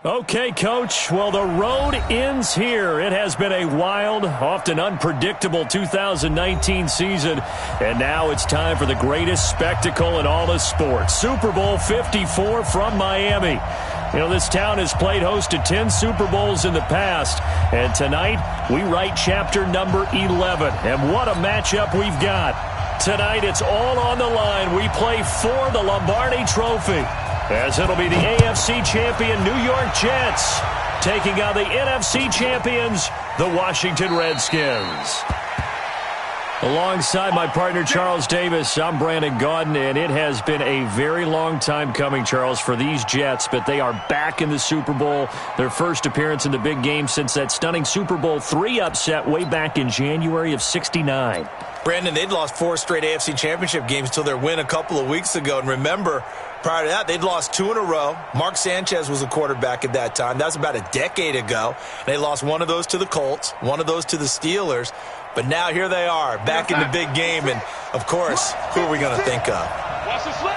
Okay, Coach. Well, the road ends here. It has been a wild, often unpredictable 2019 season, and now it's time for the greatest spectacle in all of sports. Super Bowl 54 from Miami. You know, this town has played host to 10 Super Bowls in the past, and tonight we write chapter number 11. And what a matchup we've got. Tonight it's all on the line. We play for the Lombardi Trophy, as it'll be the AFC champion New York Jets taking on the NFC champions, the Washington Redskins. Alongside my partner, Charles Davis, I'm Brandon Gaudin, and it has been a very long time coming, Charles, for these Jets, but they are back in the Super Bowl, their first appearance in the big game since that stunning Super Bowl III upset way back in January of '69. Brandon, they'd lost 4 straight AFC championship games until their win a couple of weeks ago, and remember, prior to that, they'd lost 2 in a row. Mark Sanchez was a quarterback at that time. That was about a decade ago. They lost one of those to the Colts, one of those to the Steelers. But now here they are, back in the big game. And, of course, who are we going to think of?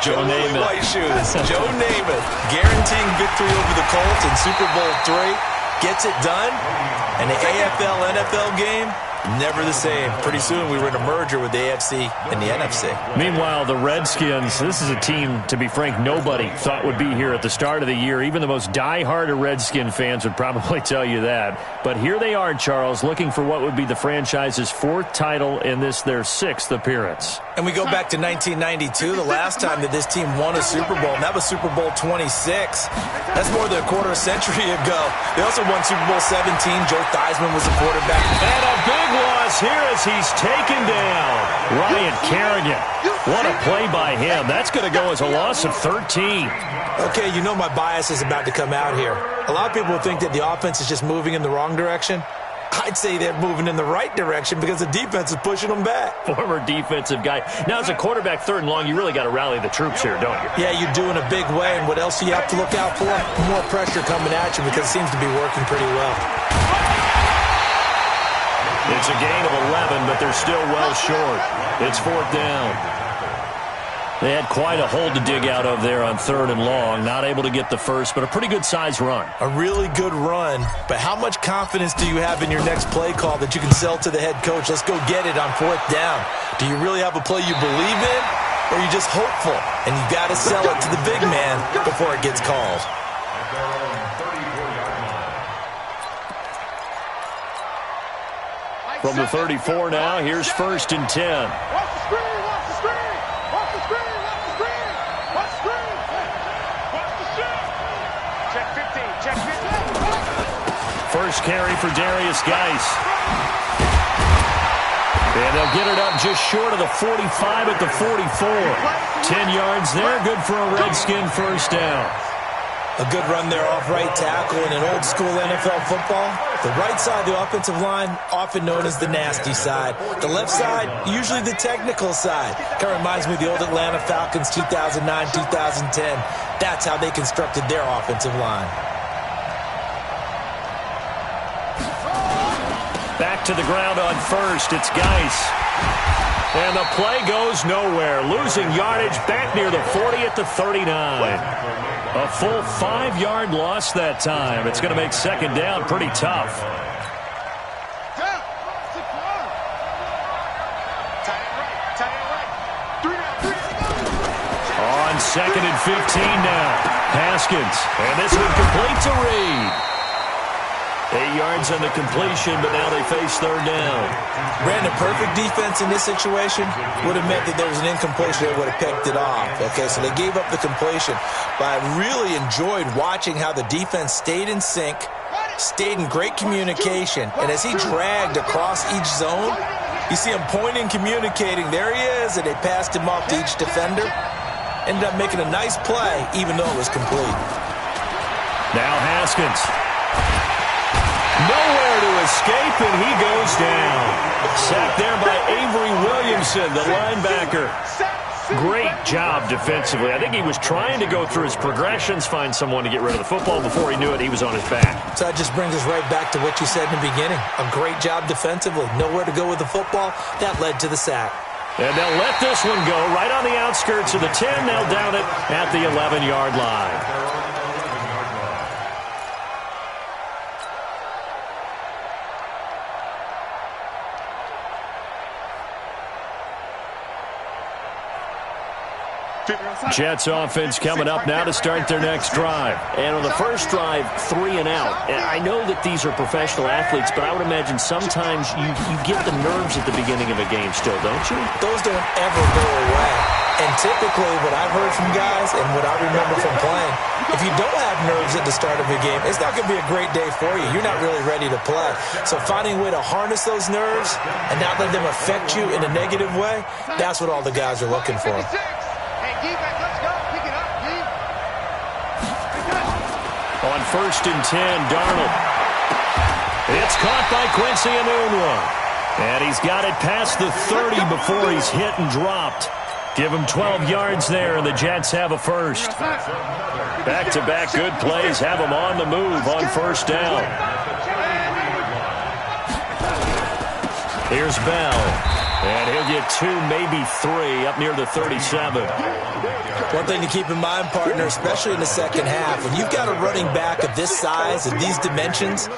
Joe Namath. White shoes. Joe Namath guaranteeing victory over the Colts in Super Bowl III. Gets it done. And the AFL-NFL game, never the same. Pretty soon we were in a merger with the AFC and the NFC. Meanwhile, the Redskins, this is a team, to be frank, nobody thought would be here at the start of the year. Even the most diehard of Redskin fans would probably tell you that. But here they are, Charles, looking for what would be the franchise's 4th title in this, their 6th appearance. And we go back to 1992, the last time that this team won a Super Bowl, and that was Super Bowl 26. That's more than a quarter of a century ago. They also won Super Bowl 17. Joe Theismann was the quarterback. And a big loss here as he's taken down. Ryan Kerrigan. What a play by him. That's going to go as a loss of 13. Okay, you know my bias is about to come out here. A lot of people think that the offense is just moving in the wrong direction. I'd say they're moving in the right direction because the defense is pushing them back. Former defensive guy. Now, as a quarterback, 3rd and long, you really got to rally the troops here, don't you? Yeah, you do in a big way. And what else do you have to look out for? More pressure coming at you because it seems to be working pretty well. It's a gain of 11, but they're still well short. It's 4th down. They had quite a hole to dig out of there on 3rd and long. Not able to get the first, but a pretty good-sized run. A really good run. But how much confidence do you have in your next play call that you can sell to the head coach? Let's go get it on 4th down. Do you really have a play you believe in, or are you just hopeful? And you got to sell it to the big man before it gets called. From the 34 now, here's 1st and 10. Watch the screen, watch the screen, watch the screen, watch the screen, watch the screen, watch the shot. Check 15, check 15. First carry for Darius Geis. And they'll get it up just short of the 45 at the 44. 10 yards there, good for a Redskin 1st down. A good run there off right tackle in an old-school NFL football. The right side of the offensive line, often known as the nasty side. The left side, usually the technical side. Kind of reminds me of the old Atlanta Falcons 2009, 2010. That's how they constructed their offensive line. Back to the ground on 1st. It's Geis. And the play goes nowhere. Losing yardage back near the 40 at the 39. A full 5-yard loss that time. It's going to make 2nd down pretty tough. On 2nd and 15 now. Haskins. And this one complete to Reed. 8 yards on the completion, but now they face 3rd down. Brandon, perfect defense in this situation would have meant that there was an incompletion. They would have picked it off. Okay, so they gave up the completion. But I really enjoyed watching how the defense stayed in sync, stayed in great communication, and as he dragged across each zone, you see him pointing, communicating. There he is, and they passed him off to each defender. Ended up making a nice play, even though it was complete. Now Haskins. Nowhere to escape, and he goes down. Sacked there by Avery Williamson, the linebacker. Great job defensively. I think he was trying to go through his progressions, find someone to get rid of the football. Before he knew it, he was on his back. So that just brings us right back to what you said in the beginning. A great job defensively. Nowhere to go with the football. That led to the sack. And they'll let this one go right on the outskirts of the 10. They'll down it at the 11-yard line. Jets offense coming up now to start their next drive. And on the first drive, 3 and out. And I know that these are professional athletes, but I would imagine sometimes you get the nerves at the beginning of a game still, don't you? Those don't ever go away. And typically what I've heard from guys and what I remember from playing, if you don't have nerves at the start of a game, it's not going to be a great day for you. You're not really ready to play. So finding a way to harness those nerves and not let them affect you in a negative way, that's what all the guys are looking for. On 1st and 10, Darnold. It's caught by Quincy Enunwa. And he's got it past the 30 before he's hit and dropped. Give him 12 yards there, and the Jets have a first. Back-to-back good plays have them on the move on 1st down. Here's Bell. And he'll get 2, maybe 3, up near the 37. One thing to keep in mind, partner, especially in the second half, when you've got a running back of this size and these dimensions,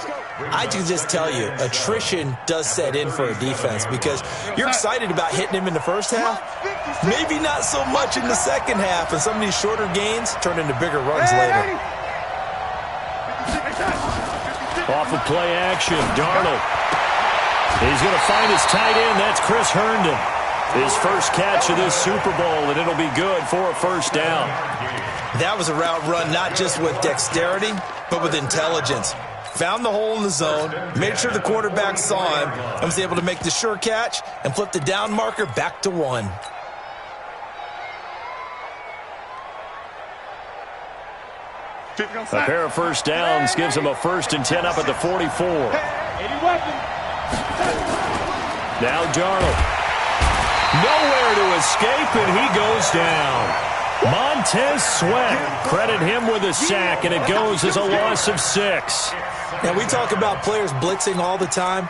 I can just tell you, attrition does set in for a defense because you're excited about hitting him in the first half, maybe not so much in the second half, and some of these shorter gains turn into bigger runs later. Off of play action, Darnold. He's going to find his tight end. That's Chris Herndon. His first catch of this Super Bowl, and it'll be good for a first down. That was a route run not just with dexterity, but with intelligence. Found the hole in the zone, made sure the quarterback saw him, and was able to make the sure catch and flip the down marker back to 1. A pair of first downs gives him a 1st and 10 up at the 44. Now Darnold. Nowhere to escape, and he goes down. Montez Sweat, credit him with a sack, and it goes as a loss of 6. Now, we talk about players blitzing all the time.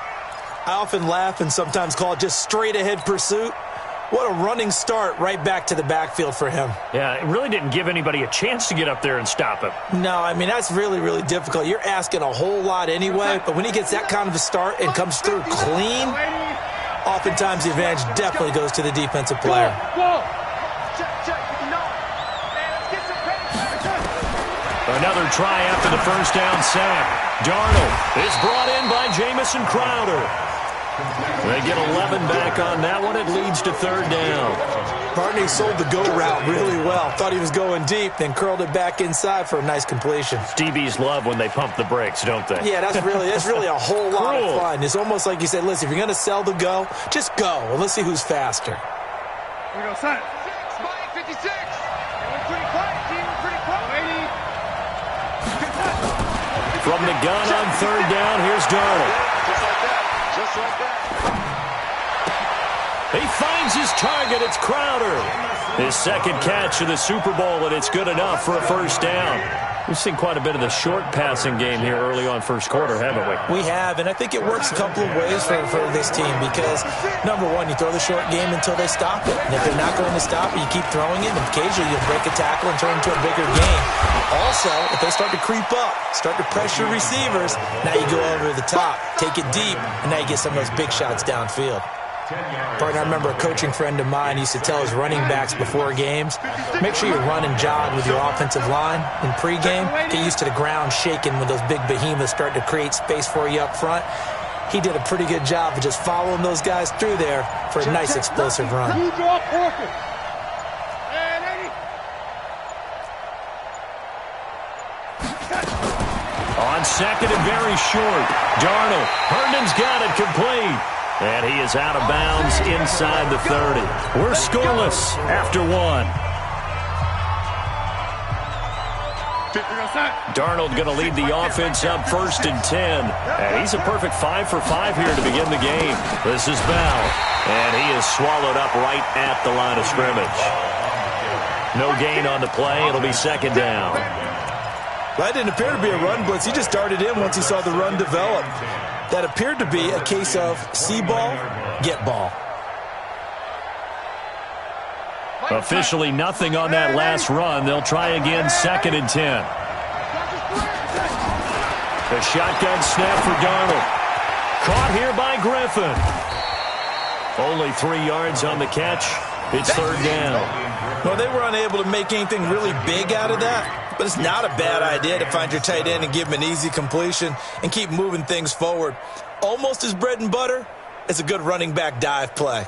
I often laugh and sometimes call it just straight-ahead pursuit. What a running start right back to the backfield for him. Yeah, it really didn't give anybody a chance to get up there and stop him. No, I mean, that's really, really difficult. You're asking a whole lot anyway, but when he gets that kind of a start and comes through clean, oftentimes the advantage definitely goes to the defensive player. Another try after the first down sack. Darnold is brought in by Jamison Crowder. They get 11 back on that one. It leads to 3rd down. Barney sold the go route really well. Thought he was going deep, then curled it back inside for a nice completion. DBs love when they pump the brakes, don't they? Yeah, that's really a whole lot of fun. It's almost like you said, listen, if you're going to sell the go, just go. Well, let's see who's faster. Here we go, son. 56. We're pretty quiet, team. We're pretty quiet. From the gun on 3rd down, here's Darnold. Just like that. He finds his target. It's Crowder. His second catch of the Super Bowl, and it's good enough for a first down. We've seen quite a bit of the short passing game here early on first quarter, haven't we? We have, and I think it works a couple of ways for this team because, number one, you throw the short game until they stop it. And if they're not going to stop it, you keep throwing it, and occasionally you'll break a tackle and turn it into a bigger game. Also, if they start to creep up, start to pressure receivers, now you go over the top, take it deep, and now you get some of those big shots downfield. Partner, I remember a coaching friend of mine used to tell his running backs before games, make sure you run and jog with your offensive line in pregame. Get used to the ground shaking when those big behemoths start to create space for you up front. He did a pretty good job of just following those guys through there for a nice explosive run. On second and very short. Darnold. Herndon's got it complete. And he is out of bounds inside the 30. We're scoreless after 1. Darnold going to lead the offense up 1st and 10. And he's a perfect 5 for 5 here to begin the game. This is Bell. And he is swallowed up right at the line of scrimmage. No gain on the play. It'll be 2nd down. That didn't appear to be a run blitz. He just darted in once he saw the run develop. That appeared to be a case of see ball, get ball. Officially nothing on that last run. They'll try again 2nd and 10. The shotgun snap for Darnold. Caught here by Griffin. Only 3 yards on the catch. It's 3rd down. Well, they were unable to make anything really big out of that, but it's not a bad idea to find your tight end and give him an easy completion and keep moving things forward. Almost as bread and butter as a good running back dive play.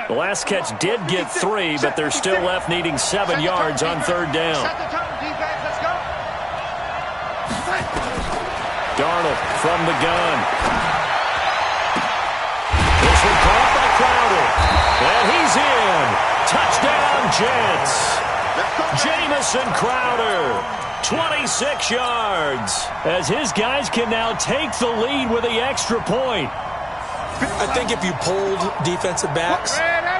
The last catch did get 3, but they're still left needing 7 yards on third down. Darnold from the gun. This one caught by Crowder. And he's in. Touchdown, Jets. Jamison Crowder, 26 yards, as his guys can now take the lead with the extra point. I think if you polled defensive backs,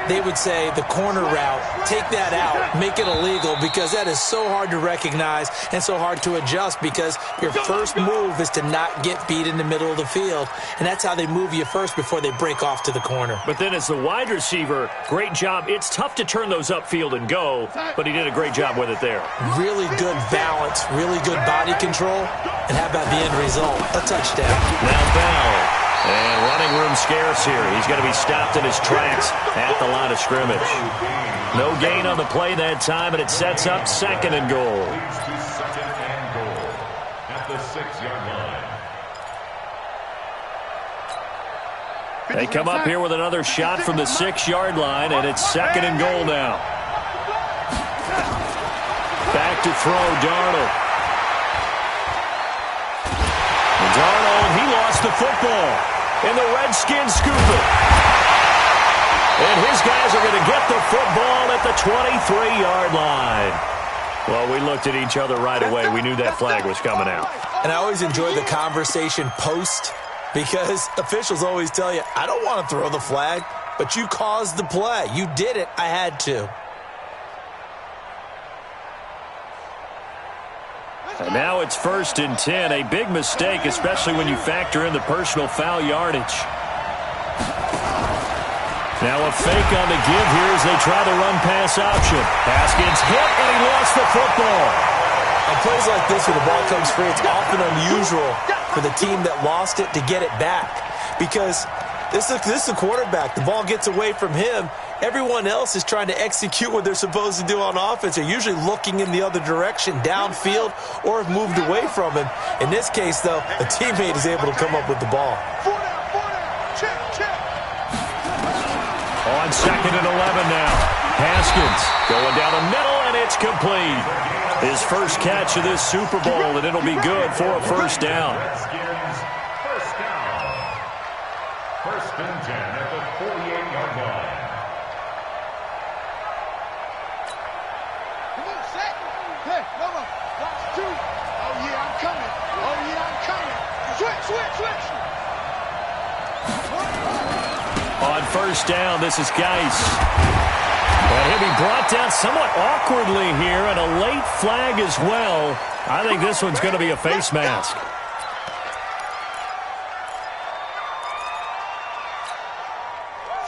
they would say the corner route, take that out, make it illegal, because that is so hard to recognize and so hard to adjust, because your first move is to not get beat in the middle of the field, and that's how they move you first before they break off to the corner. But then as the wide receiver, great job. It's tough to turn those upfield and go, but he did a great job with it there. Really good balance, really good body control, and how about the end result? A touchdown. Now Bell. And running room scarce here. He's going to be stopped in his tracks at the line of scrimmage. No gain on the play that time, and it sets up 2nd and goal. At the 6-yard line. They come up here with another shot from the 6-yard line, and it's 2nd and goal now. Back to throw, Darnold. And Darnold, he lost the football. And the Redskins scoop it. And his guys are going to get the football at the 23-yard line. Well, we looked at each other right away. We knew that flag was coming out. And I always enjoy the conversation post, because officials always tell you, I don't want to throw the flag, but you caused the play. You did it. I had to. And now it's 1st and 10. A big mistake, especially when you factor in the personal foul yardage. Now a fake on the give here as they try the run-pass option. Haskins hit, and he lost the football. On plays like this where the ball comes free, it's often unusual for the team that lost it to get it back, because this is the quarterback. The ball gets away from him. Everyone else is trying to execute what they're supposed to do on offense. They're usually looking in the other direction, downfield, or have moved away from him. In this case, though, a teammate is able to come up with the ball. On 2nd and 11 now. Haskins going down the middle, and it's complete. His first catch of this Super Bowl, and it'll be good for a first down. First and 10 at the 48-yard line. Come on, set. Hey, Mama, watch 2. Oh, yeah, I'm coming. Oh, yeah, I'm coming. Switch. On first down, this is Geis. And he'll be brought down somewhat awkwardly here, and a late flag as well. I think this one's going to be a face mask.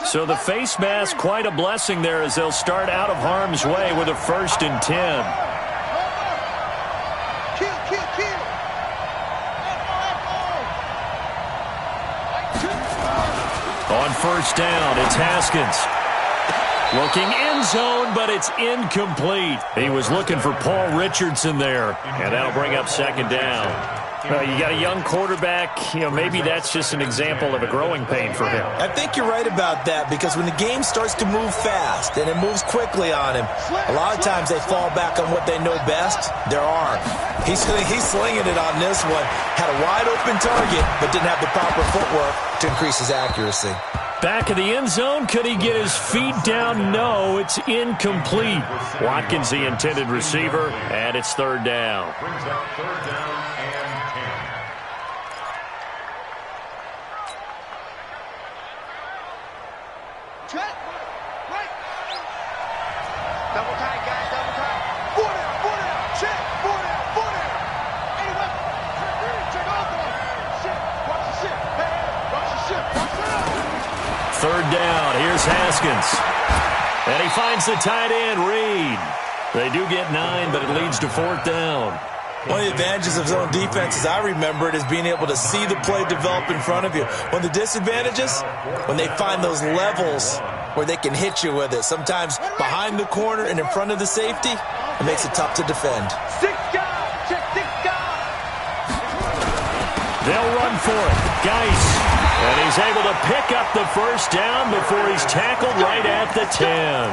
So the face mask, quite a blessing there, as they'll start out of harm's way with a 1st and 10. Kill. On first down, it's Haskins. Looking end zone, but it's incomplete. He was looking for Paul Richardson there, and that'll bring up 2nd down. You got a young quarterback, maybe that's just an example of a growing pain for him. I think you're right about that, because when the game starts to move fast and it moves quickly on him, a lot of times they fall back on what they know best, their arm. He's slinging it on this one. Had a wide open target, but didn't have the proper footwork to increase his accuracy. Back of the end zone, could he get his feet down? No, it's incomplete. Watkins, the intended receiver, and it's 3rd down. Brings up 3rd down and 10. Check. Right. Double tight, guys. Double tight. 4 down. Check. 4 down. Hey, what? Check off on. Shit. Watch the shit. Hey, watch the shit. Watch it out. 3rd down. Here's Haskins. And he finds the tight end, Reed. They do get 9, but it leads to 4th down. One of the advantages of zone defense, as I remember it, is being able to see the play develop in front of you. One of the disadvantages, when they find those levels where they can hit you with it. Sometimes behind the corner and in front of the safety, it makes it tough to defend. 6 guys. Check 6 guys. They'll run for it. Geis. And he's able to pick up the first down before he's tackled right at the 10.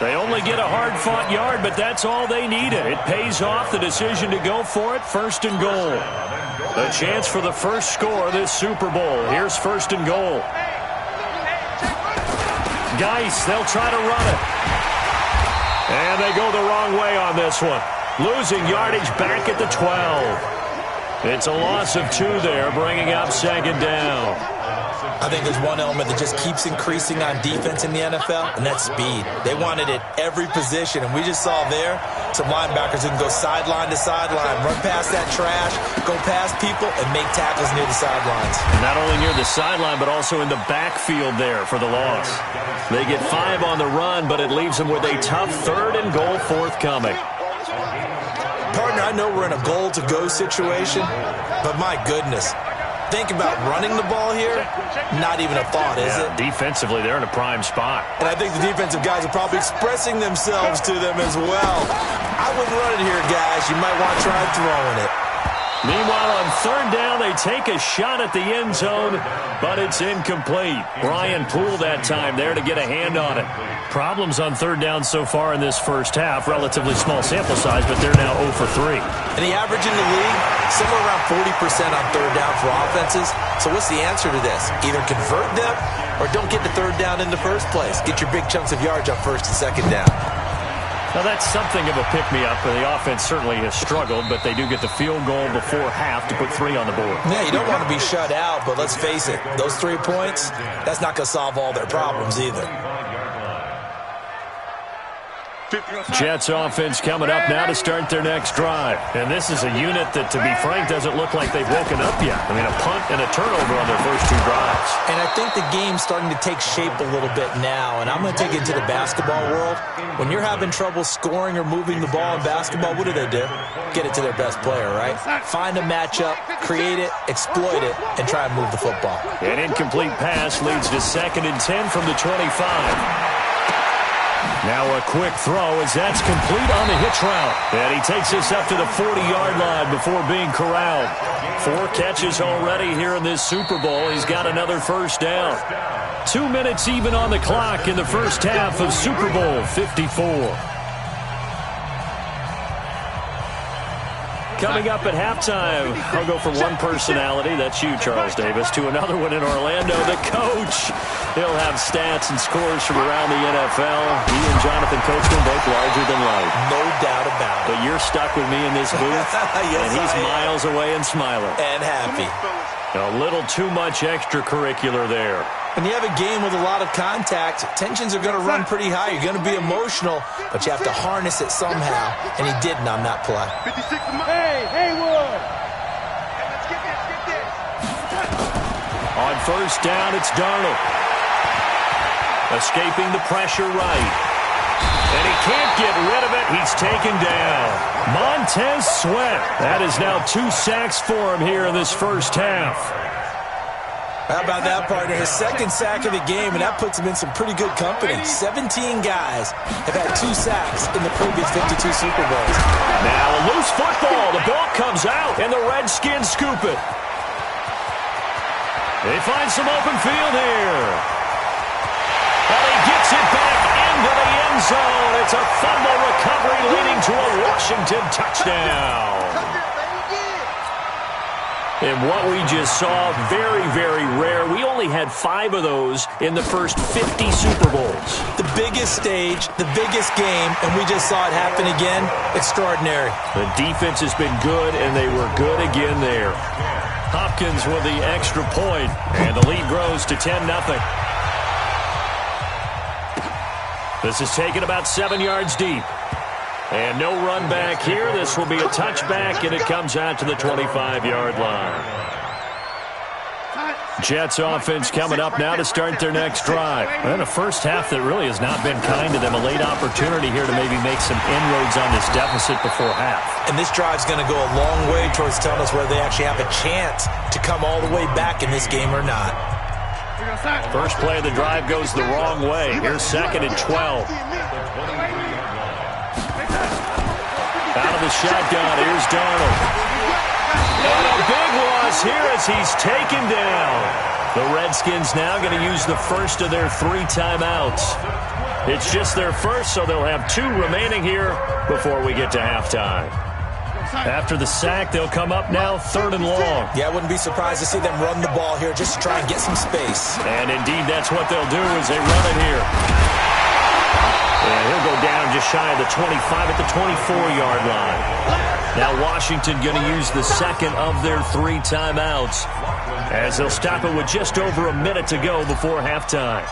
They only get a hard-fought yard, but that's all they needed. It pays off the decision to go for it, 1st and goal. A chance for the first score of this Super Bowl. Here's 1st and goal. Geis, they'll try to run it. And they go the wrong way on this one. Losing yardage back at the 12. It's a loss of 2 there, bringing up 2nd down. I think there's one element that just keeps increasing on defense in the NFL, and that's speed. They want it at every position, and we just saw there some linebackers who can go sideline to sideline, run past that trash, go past people, and make tackles near the sidelines. Not only near the sideline, but also in the backfield there for the loss. They get 5 on the run, but it leaves them with a tough 3rd and goal forthcoming. Partner, I know we're in a goal-to-go situation, but my goodness. Think about running the ball here. Not even a thought, is it? Defensively, they're in a prime spot. And I think the defensive guys are probably expressing themselves to them as well. I wouldn't run it here, guys. You might want to try throwing it. Meanwhile, on 3rd down, they take a shot at the end zone, but it's incomplete. Brian Poole that time there to get a hand on it. Problems on 3rd down so far in this first half. Relatively small sample size, but they're now 0 for 3. And the average in the league, somewhere around 40% on 3rd down for offenses. So what's the answer to this? Either convert them or don't get the 3rd down in the first place. Get your big chunks of yards on 1st and 2nd down. Now, that's something of a pick-me-up. The offense certainly has struggled, but they do get the field goal before half to put 3 on the board. Yeah, you don't want to be shut out, but let's face it, those 3 points, that's not going to solve all their problems either. Jets offense coming up now to start their next drive. And this is a unit that, to be frank, doesn't look like they've woken up yet. I mean, a punt and a turnover on their first 2 drives. And I think the game's starting to take shape a little bit now. And I'm going to take it into the basketball world. When you're having trouble scoring or moving the ball in basketball, what do? Get it to their best player, right? Find a matchup, create it, exploit it, and try and move the football. An incomplete pass leads to 2nd and 10 from the 25. Now a quick throw as that's complete on the hitch route. And he takes us up to the 40-yard line before being corralled. 4 catches already here in this Super Bowl. He's got another first down. 2 minutes even on the clock in the first half of Super Bowl 54. Coming up at halftime, I'll go from one personality, that's you, Charles Davis, to another one in Orlando, the coach. He'll have stats and scores from around the NFL. He and Jonathan Coachman both larger than life. No doubt about it. But you're stuck with me in this booth, yes, and he's miles away and smiling. And happy. A little too much extracurricular there. When you have a game with a lot of contact, tensions are going to run pretty high. You're going to be emotional, but you have to harness it somehow, and he didn't on that play. 56 Hey, Haywood! Hey, let's get this. On first down, it's Darnold. Escaping the pressure right. And he can't get rid of it. He's taken down. Montez Sweat. That is now 2 sacks for him here in this first half. How about that, partner? His 2nd sack of the game, and that puts him in some pretty good company. 17 guys have had 2 sacks in the previous 52 Super Bowls. Now a loose football. The ball comes out, and the Redskins scoop it. They find some open field here. And he gets it back into the end zone. It's a fumble recovery leading to a Washington touchdown. And what we just saw, very, very rare. We only had 5 of those in the first 50 Super Bowls. The biggest stage, the biggest game, and we just saw it happen again. Extraordinary. The defense has been good, and they were good again there. Hopkins with the extra point, and the lead grows to 10-0. This is taken about 7 yards deep. And no run back here. This will be a touchback, and it comes out to the 25-yard line. Jets offense coming up now to start their next drive. And a first half that really has not been kind to them. A late opportunity here to maybe make some inroads on this deficit before half. And this drive's going to go a long way towards telling us whether they actually have a chance to come all the way back in this game or not. First play of the drive goes the wrong way. Here's 2nd and 12. Out of the shotgun, here's Darnold. And a big loss here as he's taken down. The Redskins now going to use the first of their 3 timeouts. It's just their first, so they'll have 2 remaining here before we get to halftime. After the sack, they'll come up now 3rd and long. Yeah, I wouldn't be surprised to see them run the ball here just to try and get some space. And indeed, that's what they'll do as they run it here. And he'll go down just shy of the 25 at the 24-yard line. Now Washington going to use the second of their 3 timeouts as they'll stop it with just over a minute to go before halftime.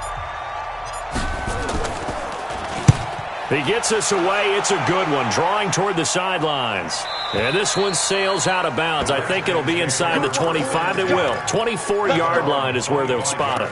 He gets us away. It's a good one, drawing toward the sidelines. And this one sails out of bounds. I think it'll be inside the 25. It will. 24-yard line is where they'll spot it.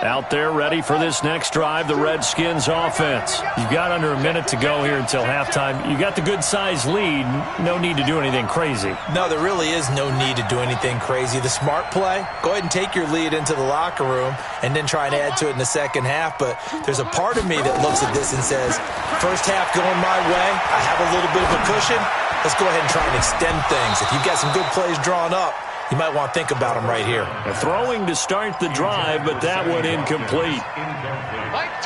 Out there ready for this next drive, the Redskins offense. You've got under a minute to go here until halftime. You got the good-sized lead. No need to do anything crazy. No, there really is no need to do anything crazy. The smart play, go ahead and take your lead into the locker room and then try and add to it in the second half. But there's a part of me that looks at this and says, first half going my way, I have a little bit of a cushion. Let's go ahead and try and extend things. If you've got some good plays drawn up, you might want to think about them right here. Throwing to start the drive, but that one incomplete.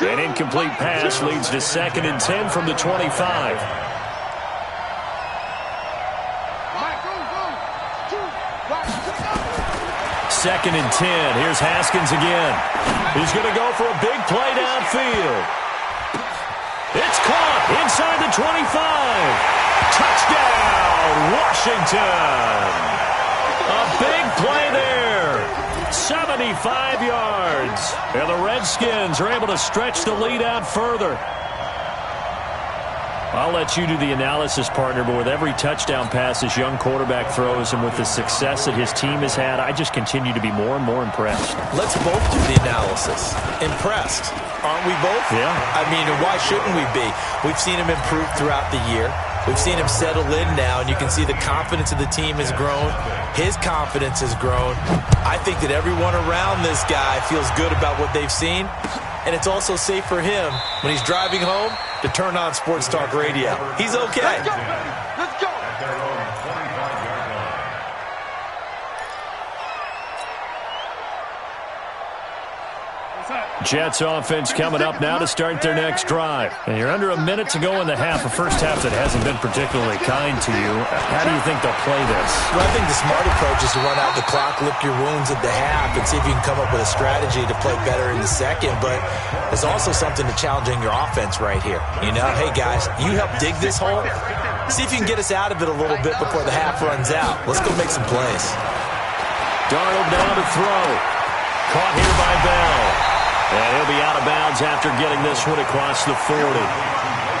An incomplete pass leads to 2nd and 10 from the 25. 2nd and 10. Here's Haskins again. He's going to go for a big play downfield. It's caught inside the 25. Touchdown, Washington. A big play there. 75 yards. And the Redskins are able to stretch the lead out further. I'll let you do the analysis, partner, but with every touchdown pass this young quarterback throws and with the success that his team has had, I just continue to be more and more impressed. Let's both do the analysis. Impressed. Aren't we both? Yeah. I mean, why shouldn't we be? We've seen him improve throughout the year. We've seen him settle in now, and you can see the confidence of the team has grown. His confidence has grown. I think that everyone around this guy feels good about what they've seen, and it's also safe for him when he's driving home to turn on Sports Talk Radio. He's okay. Let's go, baby. Let's go. Jets offense coming up now to start their next drive. And you're under a minute to go in the half, a first half that hasn't been particularly kind to you. How do you think they'll play this? Well, I think the smart approach is to run out the clock, lick your wounds at the half, and see if you can come up with a strategy to play better in the second. But there's also something to challenging your offense right here. You know, hey, guys, you help dig this hole. See if you can get us out of it a little bit before the half runs out. Let's go make some plays. Darnold down to throw. Caught here by Bell. And he'll be out of bounds after getting this one across the 40.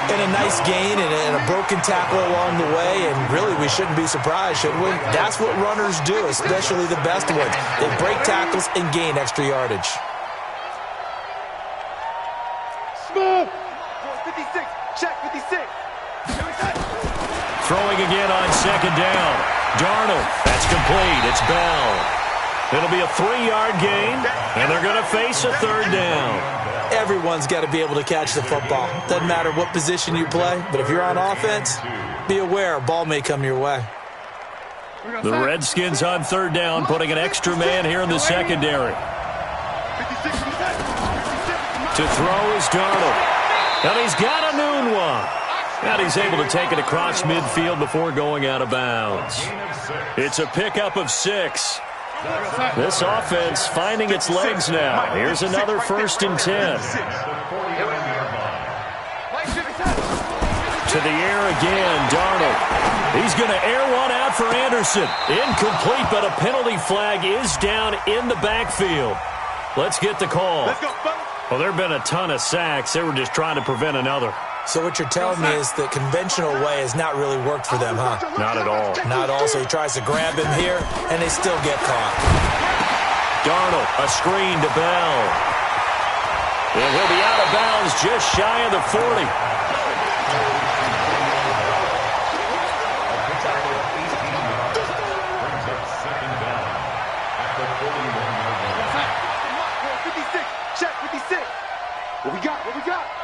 And a nice gain and a broken tackle along the way, and really we shouldn't be surprised, should we? That's what runners do, especially the best ones. They break tackles and gain extra yardage. Smooth. 56. Check 56. Throwing again on 2nd down. Darnold. That's complete. It's Bell. It'll be a 3-yard gain, and they're going to face a 3rd down. Everyone's got to be able to catch the football. Doesn't matter what position you play, but if you're on offense, be aware a ball may come your way. The Redskins on 3rd down, putting an extra man here in the secondary. To throw is Darnold. And he's got a noon one. And he's able to take it across midfield before going out of bounds. It's a pickup of 6. This offense finding its legs now. Here's another 1st and 10. To the air again, Darnold. He's going to air one out for Anderson. Incomplete, but a penalty flag is down in the backfield. Let's get the call. Well, there have been a ton of sacks. They were just trying to prevent another. So what you're telling me is the conventional way has not really worked for them, huh? Not at all. Not at all. So he tries to grab him here, and they still get caught. Darnold, a screen to Bell. And he'll be out of bounds just shy of the 40.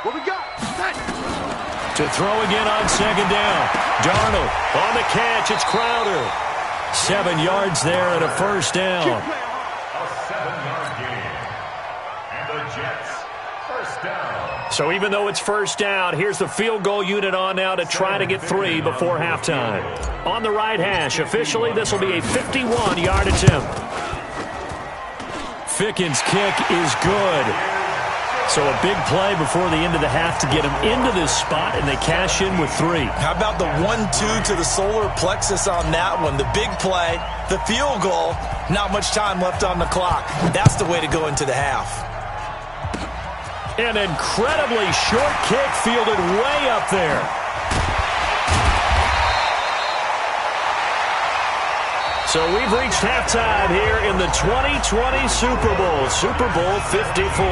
What we got? To throw again on second down. Darnold on the catch. It's Crowder. 7 yards there and a first down. A 7-yard gain. And the Jets, first down. So even though it's first down, here's the field goal unit on now to try to get 3 before halftime. On the right hash, officially this will be a 51-yard attempt. Ficken's kick is good. So a big play before the end of the half to get them into this spot, and they cash in with 3. How about the 1-2 to the solar plexus on that one? The big play, the field goal, not much time left on the clock. That's the way to go into the half. An incredibly short kick fielded way up there. So we've reached halftime here in the 2020 Super Bowl, Super Bowl 54.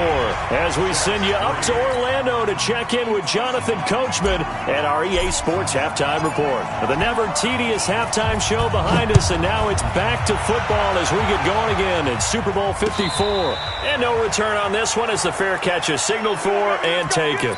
As we send you up to Orlando to check in with Jonathan Coachman and our EA Sports Halftime Report. The never-tedious halftime show behind us, and now it's back to football as we get going again in Super Bowl 54. And no return on this one as the fair catch is signaled for and taken.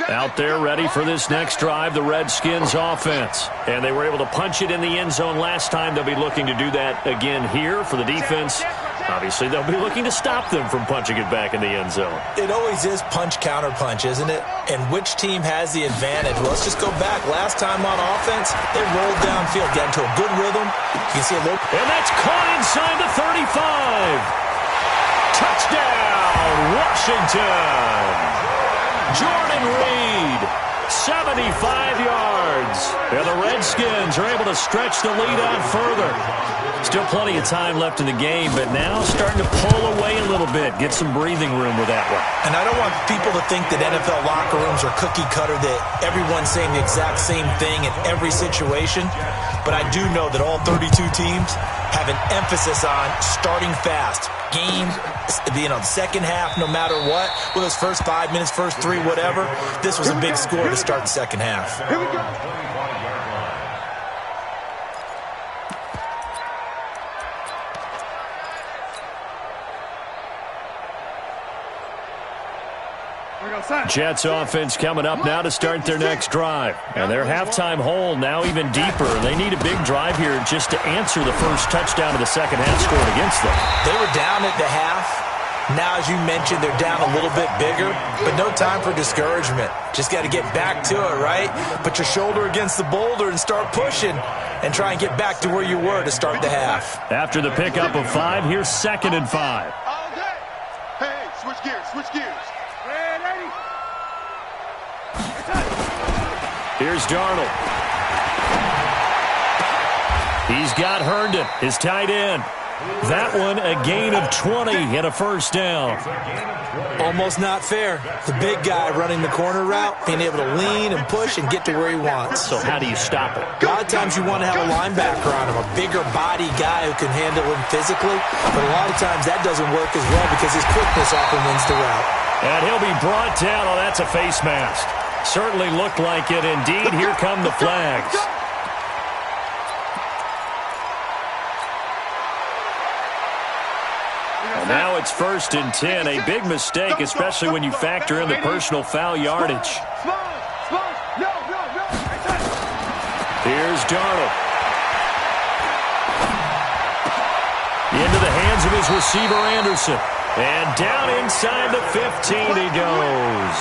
Out there ready for this next drive, the Redskins offense. And they were able to punch it in the end zone last time. They'll be looking to do that again here for the defense. Obviously, they'll be looking to stop them from punching it back in the end zone. It always is punch, counter punch, isn't it? And which team has the advantage? Well, let's just go back. Last time on offense, they rolled downfield, got into a good rhythm. You can see a little... And that's caught inside the 35. Touchdown, Washington. Jordan Reed, 75 yards. And the Redskins are able to stretch the lead out further. Still plenty of time left in the game, but now starting to pull away a little bit. Get some breathing room with that one. And I don't want people to think that NFL locker rooms are cookie cutter, that everyone's saying the exact same thing in every situation. But I do know that all 32 teams have an emphasis on starting fast. Game, the second half, no matter what, with those first 5 minutes, first 3, whatever, this was a big score to start the second half. Here we go. Jets offense coming up now to start their next drive. And their halftime hole now even deeper. They need a big drive here just to answer the first touchdown of the second half scored against them. They were down at the half. Now, as you mentioned, they're down a little bit bigger, but no time for discouragement. Just got to get back to it, right? Put your shoulder against the boulder and start pushing and try and get back to where you were to start the half. After the pickup of 5, here's 2nd and 5. All day. Hey, switch gears, switch gears. Ready? Here's Darnold. He's got Herndon, his tight end. That one, a gain of 20 and a first down. Almost not fair. The big guy running the corner route, being able to lean and push and get to where he wants. So how do you stop it? A lot of times you want to have a linebacker on him, a bigger body guy who can handle him physically. But a lot of times that doesn't work as well because his quickness often wins the route. And he'll be brought down. Oh, that's a face mask. Certainly looked like it. Indeed, here come the flags. And now it's 1st and 10. A big mistake, especially when you factor in the personal foul yardage. Here's Darnold. Into the hands of his receiver, Anderson. And down inside the 15 he goes.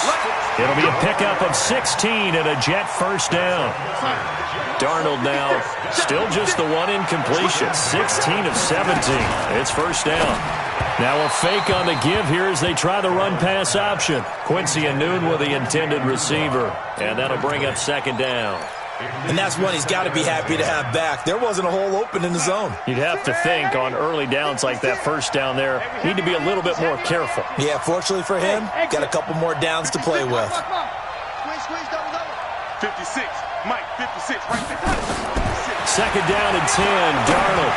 It'll be a pickup of 16 and a Jet first down. Darnold now still just the one incompletion. 16 of 17. It's first down. Now a fake on the give here as they try the run-pass option. Quincy Anoon with the intended receiver. And that'll bring up 2nd down. And that's one he's got to be happy to have back. There wasn't a hole open in the zone. You'd have to think on early downs like that first down there, need to be a little bit more careful. Yeah, fortunately for him, got a couple more downs to play with. Squeeze, double. 56. Mike, 56, right there. 56. Second down and 10, Darnold.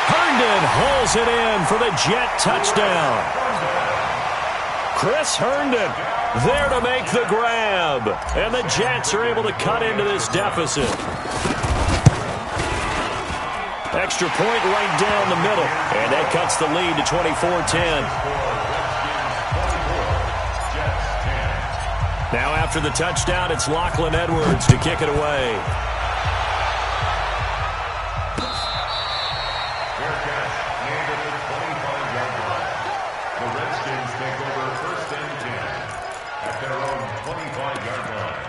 Herndon hauls it in for the Jet touchdown. Chris Herndon there to make the grab. And the Jets are able to cut into this deficit. Extra point right down the middle. And that cuts the lead to 24-10. Now after the touchdown, it's Lachlan Edwards to kick it away. The Redskins take over first and 10 at their own 25-yard line.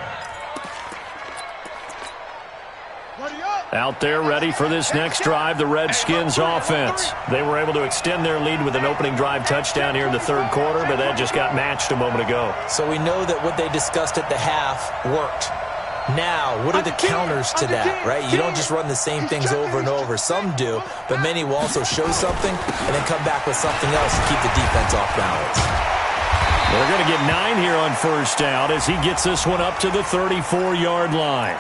Out there ready for this next drive, the Redskins offense. They were able to extend their lead with an opening drive touchdown here in the third quarter, but that just got matched a moment ago. So we know that what they discussed at the half worked. Now, what are the counters to that, right? You don't just run the same things over and over. Some do, but many will also show something and then come back with something else to keep the defense off balance. They're going to get 9 here on first down as he gets this one up to the 34-yard line.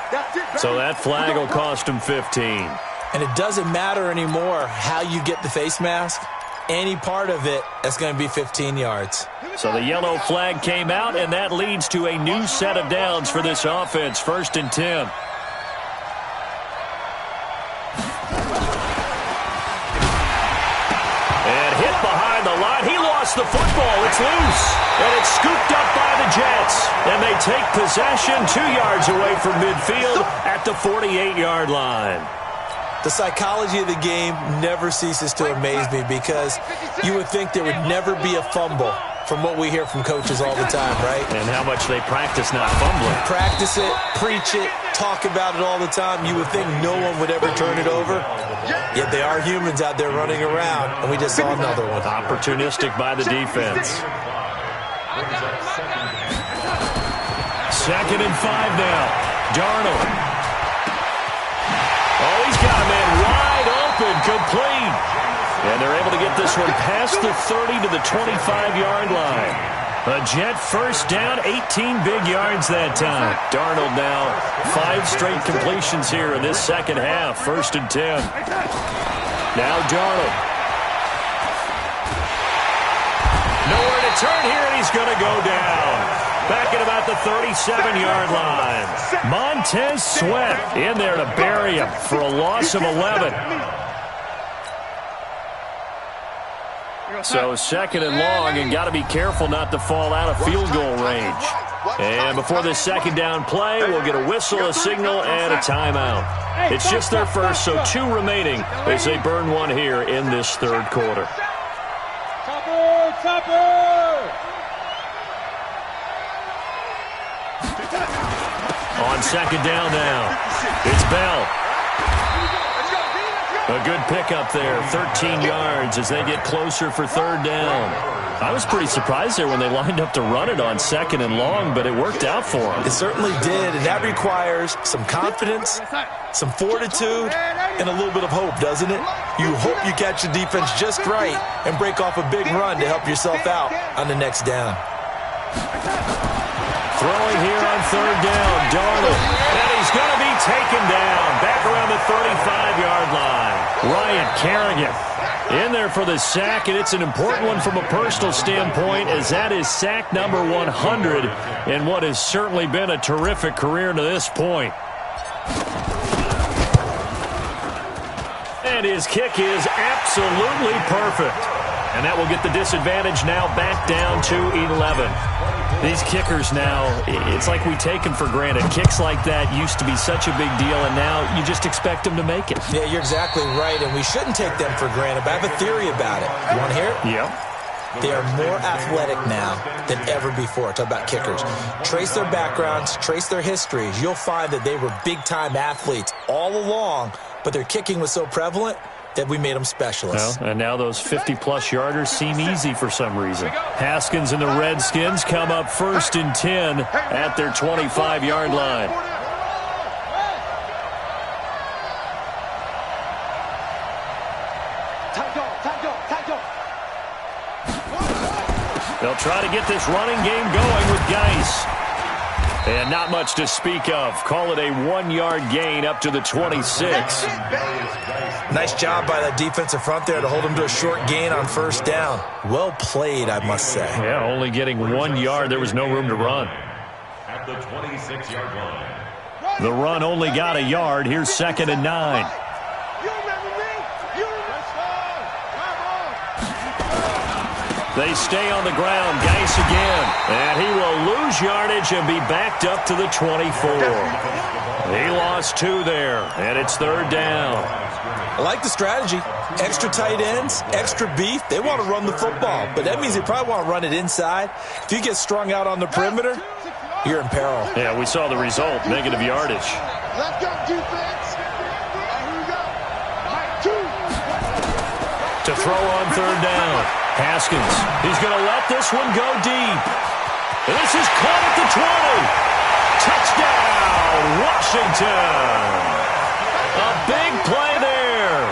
So that flag will cost him 15. And it doesn't matter anymore how you get the face mask. Any part of it, that's going to be 15 yards. So the yellow flag came out, and that leads to a new set of downs for this offense. First and 10. And hit behind the line. He lost the football. It's loose. And it's scooped up by the Jets. And they take possession 2 yards away from midfield at the 48-yard line. The psychology of the game never ceases to amaze me because you would think there would never be a fumble from what we hear from coaches all the time, right? And how much they practice not fumbling. Practice it, preach it, talk about it all the time. You would think no one would ever turn it over. Yet they are humans out there running around, and we just saw another one. Opportunistic by the defense. Second and 5 now. Darnold. Oh, he's got a man wide open, complete. And they're able to get this one past the 30 to the 25-yard line. A Jet first down, 18 big yards that time. Darnold now 5 straight completions here in this second half. First and 10. Now Darnold. Nowhere to turn here, and he's going to go down. Back at about the 37-yard line. Montez Sweat in there to bury him for a loss of 11. So second and long, and got to be careful not to fall out of field goal range. And before this second down play, we'll get a whistle, a signal, and a timeout. It's just their first, so 2 remaining as they burn one here in this third quarter. On second down now, it's Bell. A good pickup there, 13 yards as they get closer for third down. I was pretty surprised there when they lined up to run it on second and long, but it worked out for them. It certainly did, and that requires some confidence, some fortitude, and a little bit of hope, doesn't it? You hope you catch the defense just right and break off a big run to help yourself out on the next down. Throwing here on third down, Darnold. And he's going to be taken down back around the 35-yard line. Ryan Kerrigan in there for the sack, and it's an important one from a personal standpoint as that is sack number 100 in what has certainly been a terrific career to this point. And his kick is absolutely perfect. And that will get the disadvantage now back down to 11. These kickers now, it's like we take them for granted. Kicks like that used to be such a big deal, and now you just expect them to make it. Yeah, you're exactly right, and we shouldn't take them for granted, but I have a theory about it. You want to hear it? Yep. They are more athletic now than ever before. Talk about kickers. Trace their backgrounds, trace their histories. You'll find that they were big-time athletes all along, but their kicking was so prevalent that we made them specialists. Well, and now those 50-plus yarders seem easy for some reason. Haskins and the Redskins come up first and 10 at their 25-yard line. They'll try to get this running game going with Geis. And not much to speak of. Call it a 1-yard gain up to the 26. Nice job by that defensive front there to hold them to a short gain on first down. Well played, I must say. Yeah, only getting 1 yard. There was no room to run. At the 26-yard line. The run only got a yard. Here's 2nd and 9. You remember me? You They stay on the ground. Geis again. And he will lose yardage and be backed up to the 24. He lost 2 there, and it's 3rd down. I like the strategy. Extra tight ends, extra beef. They want to run the football, but that means they probably want to run it inside. If you get strung out on the perimeter, you're in peril. Yeah, we saw the result, negative yardage. Let's go, defense. Here we go. Mike, 2. To throw on 3rd down. Haskins, he's going to let this one go deep. This is caught at the 20. Touchdown, Washington. A big play there.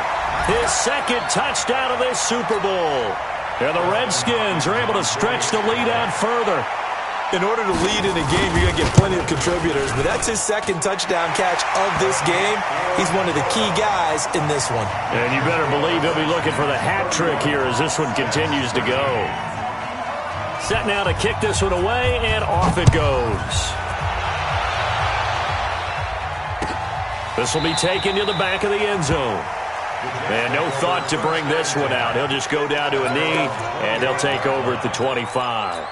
His 2nd touchdown of this Super Bowl. And the Redskins are able to stretch the lead out further. In order to lead in a game, you're going to get plenty of contributors, but that's his 2nd touchdown catch of this game. He's one of the key guys in this one. And you better believe he'll be looking for the hat trick here as this one continues to go. Set now to kick this one away, and off it goes. This will be taken to the back of the end zone. And no thought to bring this one out. He'll just go down to a knee, and they'll take over at the 25.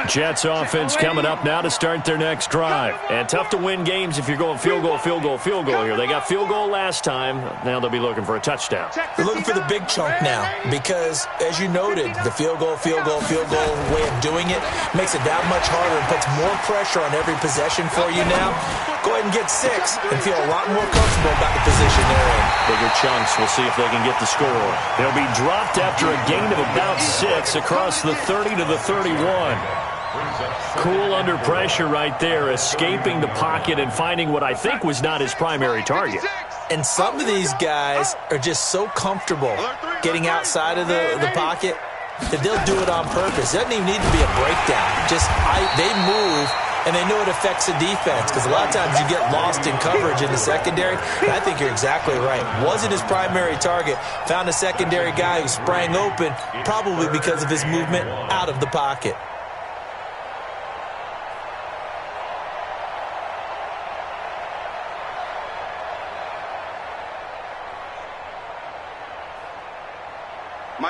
Jets offense coming up now to start their next drive. And tough to win games if you're going field goal here. They got field goal last time. Now they'll be looking for a touchdown. They're looking for the big chunk now because, as you noted, the field goal way of doing it makes it that much harder and puts more pressure on every possession for you now. Go ahead and get 6 and feel a lot more comfortable about the position they're in. Bigger chunks. We'll see if they can get the score. They'll be dropped after a gain of about 6 across the 30 to the 31. Cool under pressure right there, escaping the pocket and finding what I think was not his primary target. And some of these guys are just so comfortable getting outside of the pocket that they'll do it on purpose. It doesn't even need to be a breakdown. They move, and they know it affects the defense because a lot of times you get lost in coverage in the secondary. And I think you're exactly right. Wasn't his primary target. Found a secondary guy who sprang open, probably because of his movement out of the pocket.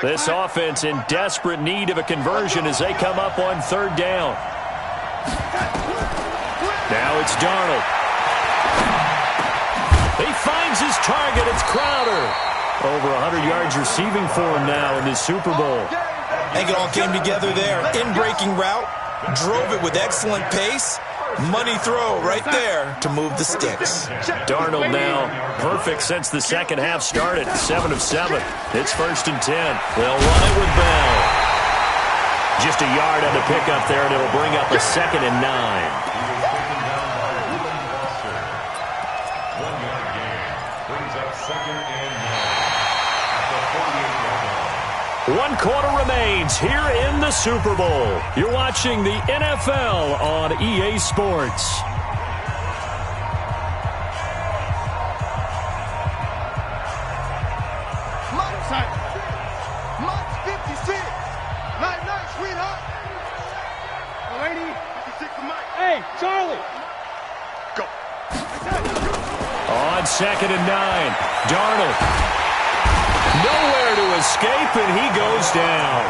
This offense in desperate need of a conversion as they come up on 3rd down. Now it's Darnold. He finds his target. It's Crowder. Over 100 yards receiving for him now in this Super Bowl. I think it all came together there. In-breaking route. Drove it with excellent pace. Money throw right there to move the sticks. Darnold now perfect since the second half started. 7 of 7. It's 1st and 10. They'll run it with Bell. Just a yard on the pickup there, and it'll bring up a 2nd and 9. 1-yard gain brings up 2nd and 9 at the 48-yard line. 1 quarter remains here in the Super Bowl. You're watching the NFL on EA Sports. Mike's 56. Night, sweetheart. Lady, 56 for Mike. Hey, Charlie. Go. On 2nd and 9, Darnold. Nowhere to escape, and he goes down.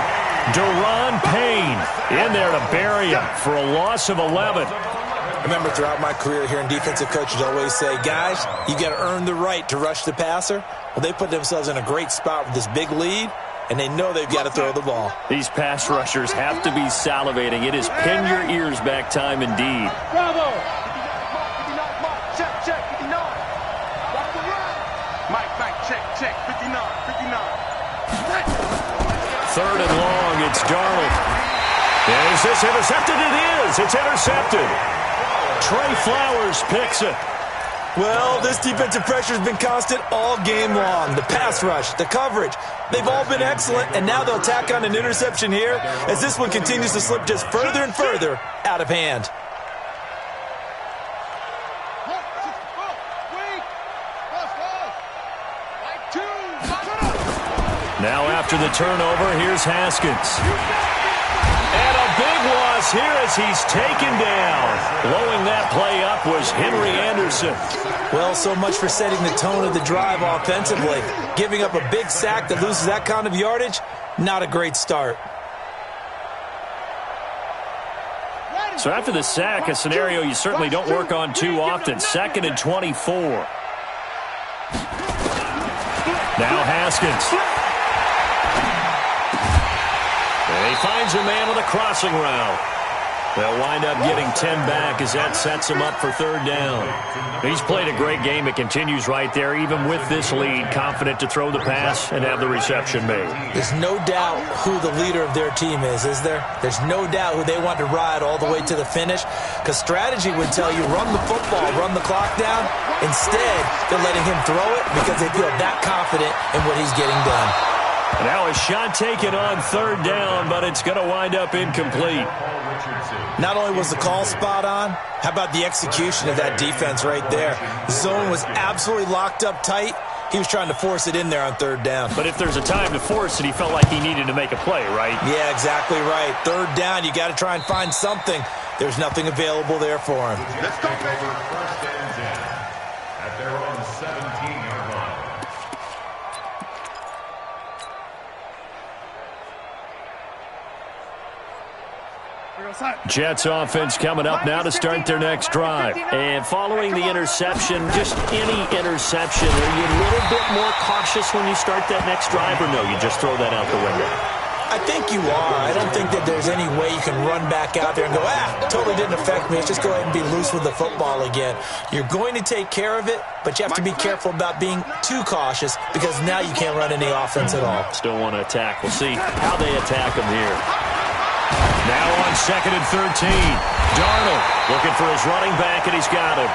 Daron Payne in there to bury him for a loss of 11. I remember throughout my career hearing defensive coaches always say, guys, you got to earn the right to rush the passer. Well, they put themselves in a great spot with this big lead, and they know they've got to throw the ball. These pass rushers have to be salivating. It is pin your ears back time indeed. Bravo. Check, 59. Mike, check, 59. 3rd and long, it's Darnold. And is this intercepted? It is. It's intercepted. Trey Flowers picks it. Well, this defensive pressure has been constant all game long. The pass rush, the coverage, they've all been excellent, and now they'll tack on an interception here as this one continues to slip just further and further out of hand. Now after the turnover, here's Haskins. And a big loss here as he's taken down. Blowing that play up was Henry Anderson. Well, so much for setting the tone of the drive offensively. Giving up a big sack that loses that kind of yardage, not a great start. So after the sack, a scenario you certainly don't work on too often. 2nd and 24. Now Haskins. And he finds a man on the crossing route. They'll wind up getting 10 back as that sets him up for 3rd down. He's played a great game. It continues right there, even with this lead, confident to throw the pass and have the reception made. There's no doubt who the leader of their team is there? There's no doubt who they want to ride all the way to the finish, because strategy would tell you run the football, run the clock down. Instead, they're letting him throw it because they feel that confident in what he's getting done. Now a shot taken on 3rd down, but it's going to wind up incomplete. Not only was the call spot on, how about the execution of that defense right there? The zone was absolutely locked up tight. He was trying to force it in there on 3rd down. But if there's a time to force it, he felt like he needed to make a play, right? Yeah, exactly right. 3rd down, you got to try and find something. There's nothing available there for him. Let's go, baby. 1st and 10 at their own 17-yard line. Jets offense coming up now to start their next drive. And following the interception, just any interception, are you a little bit more cautious when you start that next drive, or no, you just throw that out the window? I think you are. I don't think that there's any way you can run back out there and go, totally didn't affect me. Let's just go ahead and be loose with the football again. You're going to take care of it, but you have to be careful about being too cautious because now you can't run any offense at all. Still want to attack. We'll see how they attack them here. Now on 2nd and 13. Darnold looking for his running back, and he's got him.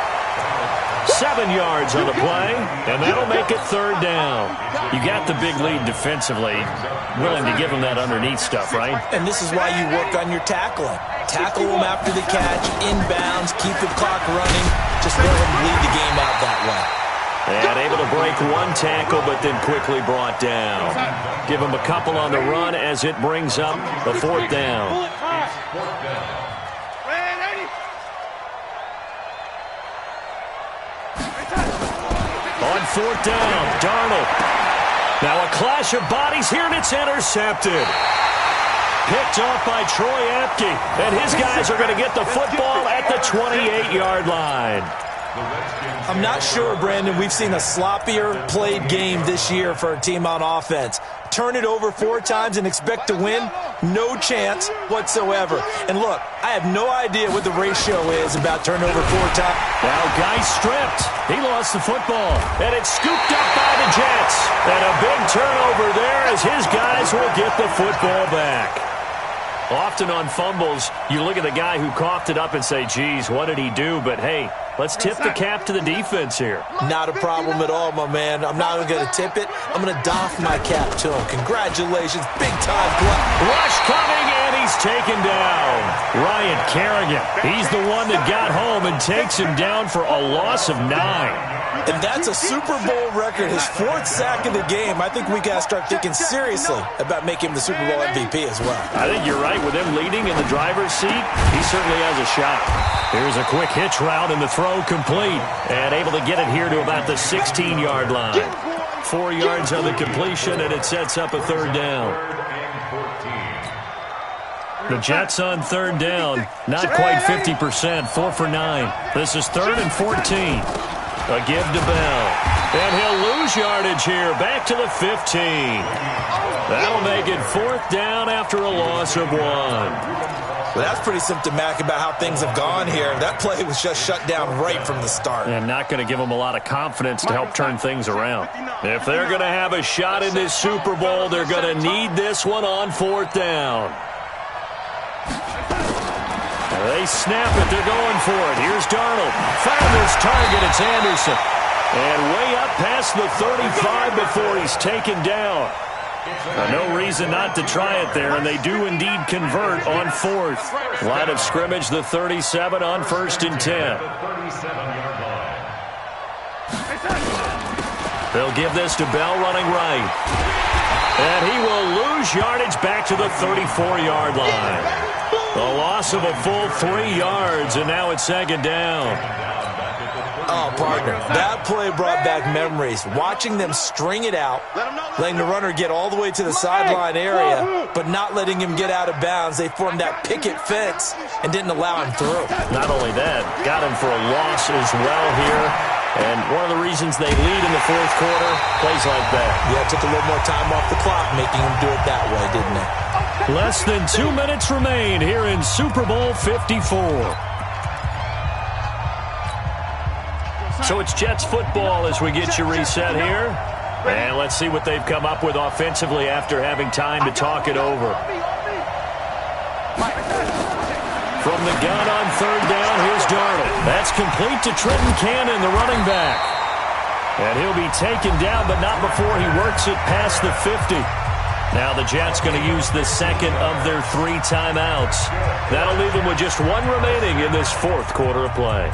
7 yards on the play, and that'll make it 3rd down. You got the big lead defensively. Willing to give him that underneath stuff, right? And this is why you work on your tackling. Tackle him after the catch, inbounds, keep the clock running. Just let him lead the game out that way. And able to break one tackle, but then quickly brought down. Give him a couple on the run as it brings up the 4th down. On 4th down, Darnold. Now a clash of bodies here, and it's intercepted. Picked off by Troy Apke, and his guys are going to get the football at the 28-yard line. I'm not sure, Brandon, we've seen a sloppier played game this year for a team on offense. Turn it over 4 times and expect to win? No chance whatsoever. And look, I have no idea what the ratio is about turnover 4 times. Now guy stripped. He lost the football, and it's scooped up by the Jets. And a big turnover there as his guys will get the football back. Often on fumbles, you look at the guy who coughed it up and say, geez, what did he do? But, hey, let's tip the cap to the defense here. Not a problem at all, my man. I'm not even going to tip it. I'm going to doff my cap to him. Congratulations. Big-time play. Rush coming, and he's taken down. Ryan Kerrigan, he's the one that got home and takes him down for a loss of 9. And that's a Super Bowl record, his 4th sack of the game. I think we got to start thinking seriously about making him the Super Bowl MVP as well. I think you're right. With him leading in the driver's seat, he certainly has a shot. Here's a quick hitch route, and the throw complete. And able to get it here to about the 16-yard line. 4 yards on the completion, and it sets up a 3rd down. The Jets on 3rd down, not quite 50%, 4 for 9. This is 3rd and 14. A give to Bell. And he'll lose yardage here, back to the 15. That'll make it 4th down after a loss of 1. Well, that's pretty symptomatic about how things have gone here. That play was just shut down right from the start. And not going to give them a lot of confidence to help turn things around. If they're going to have a shot in this Super Bowl, they're going to need this one on 4th down. They snap it. They're going for it. Here's Darnold. Found his target. It's Anderson. And way up past the 35 before he's taken down. No reason not to try it there, and they do indeed convert on fourth. Line of scrimmage, the 37 on 1st and 10. They'll give this to Bell running right. And he will lose yardage back to the 34-yard line. A loss of a full 3 yards, and now it's 2nd down. Oh, partner, that play brought back memories. Watching them string it out, letting the runner get all the way to the sideline area, but not letting him get out of bounds. They formed that picket fence and didn't allow him through. Not only that, got him for a loss as well here. And one of the reasons they lead in the 4th quarter, plays like that. Yeah, took a little more time off the clock, making him do it that way, didn't they? Less than 2 minutes remain here in Super Bowl 54. So it's Jets football as we get you reset here. And let's see what they've come up with offensively after having time to talk it over. From the gun on 3rd down, here's Darnold. That's complete to Trenton Cannon, the running back. And he'll be taken down, but not before he works it past the 50. Now the Jets going to use the 2nd of their 3 timeouts. That'll leave them with just 1 remaining in this 4th quarter of play.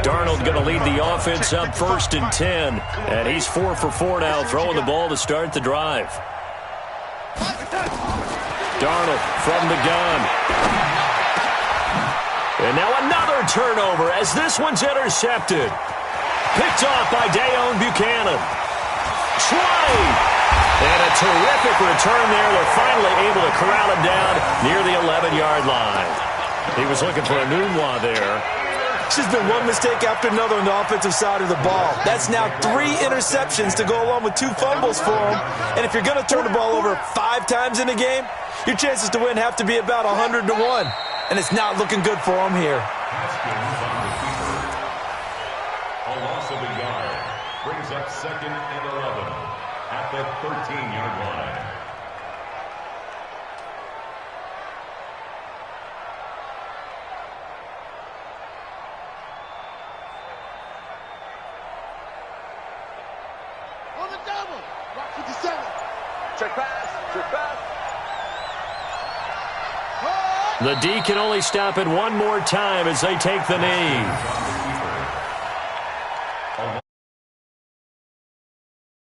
Darnold going to lead the offense up 1st and 10. And he's 4 for 4 now, throwing the ball to start the drive. Darnold from the gun. And now another turnover as this one's intercepted. Picked off by Dayon Buchanan. Slide. And a terrific return there. They're finally able to corral him down near the 11-yard line. He was looking for a Nunwa there. It's just been one mistake after another on the offensive side of the ball. That's now 3 interceptions to go along with 2 fumbles for him. And if you're going to turn the ball over 5 times in a game, your chances to win have to be about 100 to 1. And it's not looking good for him here. A loss of a yard brings up 2nd and 11 at the 13-yard line. On the double. Rock 57. Check pass. Check pass. The D can only stop it one more time as they take the knee.